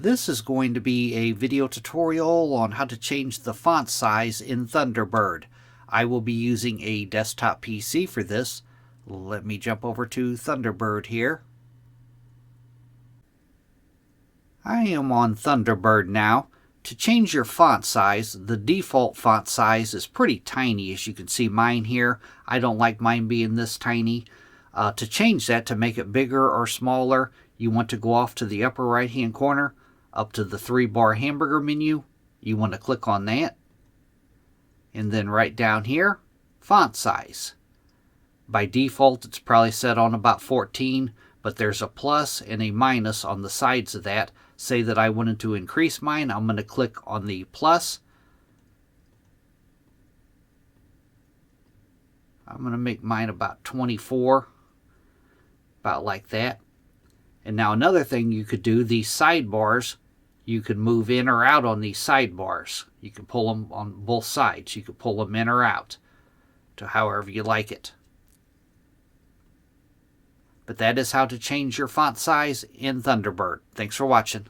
This is going to be a video tutorial on how to change the font size in Thunderbird. I will be using a desktop PC for this. Let me jump over to Thunderbird here. I am on Thunderbird now. To change your font size, the default font size is pretty tiny, as you can see mine here. I don't like mine being this tiny. To change that, to make it bigger or smaller, you want to go off to the upper right hand corner, up to the 3-bar hamburger menu. You want to click on that. And then right down here, font size. By default, it's probably set on about 14, but there's a plus and a minus on the sides of that. Say that I wanted to increase mine, I'm going to click on the plus. I'm going to make mine about 24, about like that. And now another thing you could do, these sidebars, you could move in or out on these sidebars. You can pull them on both sides. You could pull them in or out to however you like it. But that is how to change your font size in Thunderbird. Thanks for watching.